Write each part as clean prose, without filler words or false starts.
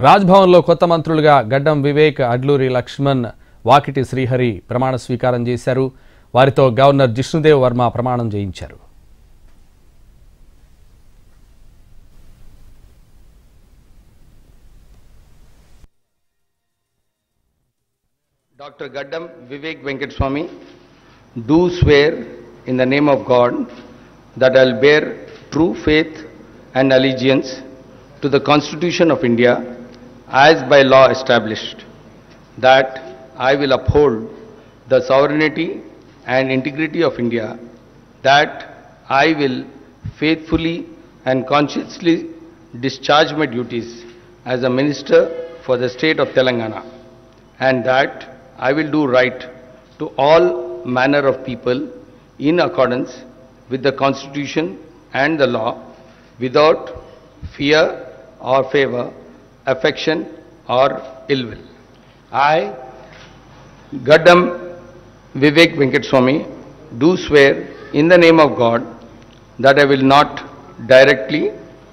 రాజ్భవన్లో కొత్త మంత్రులుగా గడ్డం వివేక్, అడ్లూరి లక్ష్మణ్, వాకిటి శ్రీహరి ప్రమాణ స్వీకారం చేశారు. వారితో గవర్నర్ జిష్ణుదేవ్ వర్మ ప్రమాణం చేయించారు. Dr. Gaddam Vivek Venkateswamy do swear in the name of God that I will bear true faith and allegiance to the Constitution of India as by law established, that I will uphold the sovereignty and integrity of India, that I will faithfully and conscientiously discharge my duties as a minister for the state of Telangana, and that I will do right to all manner of people in accordance with the Constitution and the law, without fear or favor, affection or ill will. I, Gaddam Vivek Venkateswamy, do swear in the name of God that I will not directly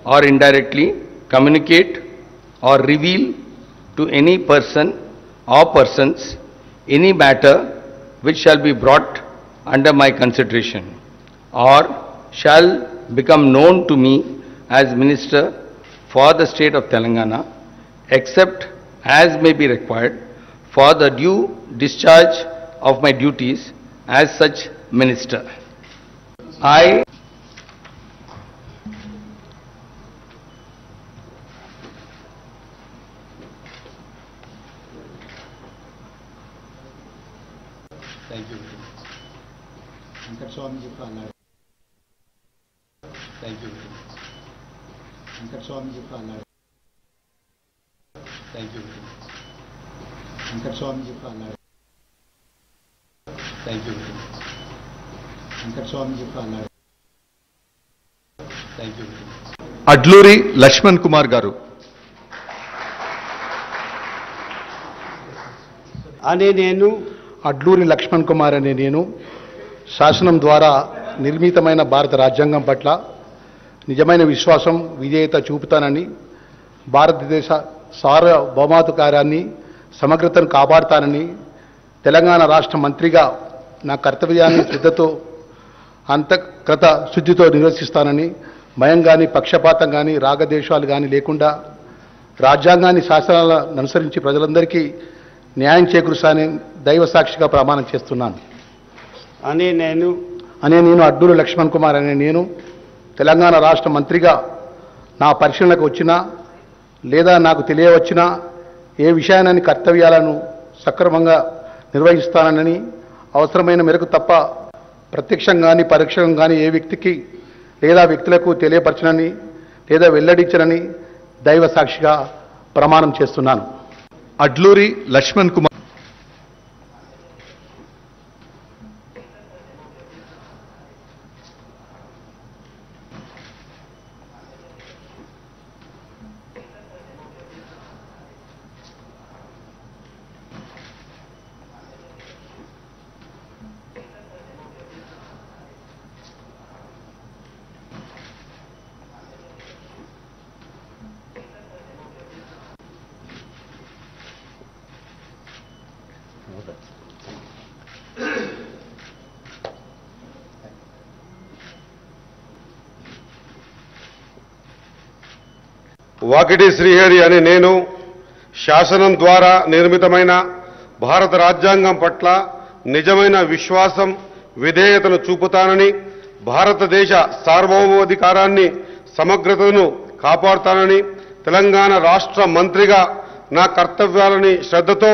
or indirectly communicate or reveal to any person or persons any matter which shall be brought under my consideration or shall become known to me as Minister for the state of Telangana, except as may be required for the due discharge of my duties as such Minister. I Thank you. Venkataswamy చెప్పి అన్నాడు. Thank you. Venkataswamy చెప్పి అన్నాడు. Thank you. Venkataswamy చెప్పి అన్నాడు. Thank you. Venkataswamy చెప్పి అన్నాడు. Thank you. Adluri Laxman Kumar గారు. అనే నేను అడ్లూరి లక్ష్మణ్ కుమార్ అనే నేను శాసనం ద్వారా నిర్మితమైన భారత రాజ్యాంగం పట్ల నిజమైన విశ్వాసం, విధేయత చూపుతానని, భారతదేశ సార్వభౌమాధికారాన్ని, సమగ్రతను కాపాడుతానని, తెలంగాణ రాష్ట్ర మంత్రిగా నా కర్తవ్యాన్ని శ్రద్ధతో, అంతఃకృత శుద్ధితో నిర్వర్తిస్తానని, భయం కానీ, పక్షపాతం కానీ, రాగద్వేషాలు కానీ లేకుండా రాజ్యాంగాన్ని, శాసనాలను అనుసరించి ప్రజలందరికీ న్యాయం చేకూరుస్తానని దైవ సాక్షిగా ప్రమాణం చేస్తున్నాను. అనే నేను అడ్లూరి లక్ష్మణ్ కుమార్ అనే నేను తెలంగాణ రాష్ట్ర మంత్రిగా నా పరిశీలనకు వచ్చినా లేదా నాకు తెలియవచ్చినా ఏ విషయాన్ని కర్తవ్యాలను సక్రమంగా నిర్వహిస్తానని, అవసరమైన మేరకు తప్ప ప్రత్యక్షంగా కానీ పరోక్షంగా కానీ ఏ వ్యక్తికి లేదా వ్యక్తులకు తెలియపరచనని లేదా వెల్లడించనని దైవ సాక్షిగా ప్రమాణం చేస్తున్నాను. అడ్లూరి లక్ష్మణ్ కుమార్. వాకిటి శ్రీహరి అనే నేను శాసనం ద్వారా నిర్మితమైన భారత రాజ్యాంగం పట్ల నిజమైన విశ్వాసం, విధేయతను చూపుతానని, భారతదేశ సార్వభౌమాధికారాన్ని, సమగ్రతను కాపాడుతానని, తెలంగాణ రాష్ట్ర మంత్రిగా నా కర్తవ్యాలని శ్రద్ధతో,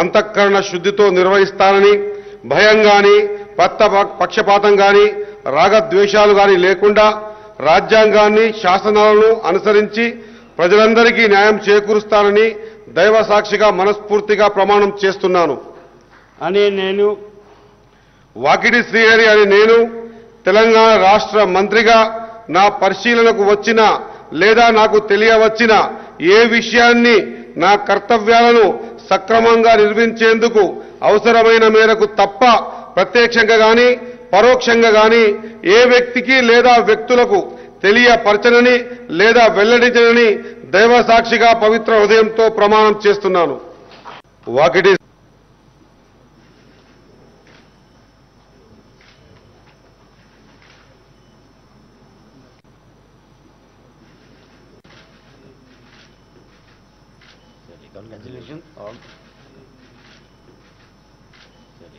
అంతఃకరణ శుద్ధితో నిర్వహిస్తానని, భయం కానీ, పక్షపాతం కానీ, రాగద్వేషాలు కానీ లేకుండా రాజ్యాంగాన్ని, శాసనాలను అనుసరించి ప్రజలందరికీ న్యాయం చేకూరుస్తానని దైవ సాక్షిగా మనస్ఫూర్తిగా ప్రమాణం చేస్తున్నాను. అనే నేను వాకిటి శ్రీహరి అనే నేను తెలంగాణ రాష్ట్ర మంత్రిగా నా పరిశీలనకు వచ్చిన లేదా నాకు తెలియవచ్చిన ఏ విషయాన్ని నా కర్తవ్యాలను సక్రమంగా నిర్వహించేందుకు అవసరమైన మేరకు తప్ప ప్రత్యక్షంగా కానీ పరోక్షంగా కానీ ఏ వ్యక్తికి లేదా వ్యక్తులకు తెలియపరచనని లేదా వెల్లడించనని దైవ సాక్షిగా పవిత్ర హృదయంతో ప్రమాణం చేస్తున్నాను. Vakiti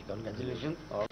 Congratulations all.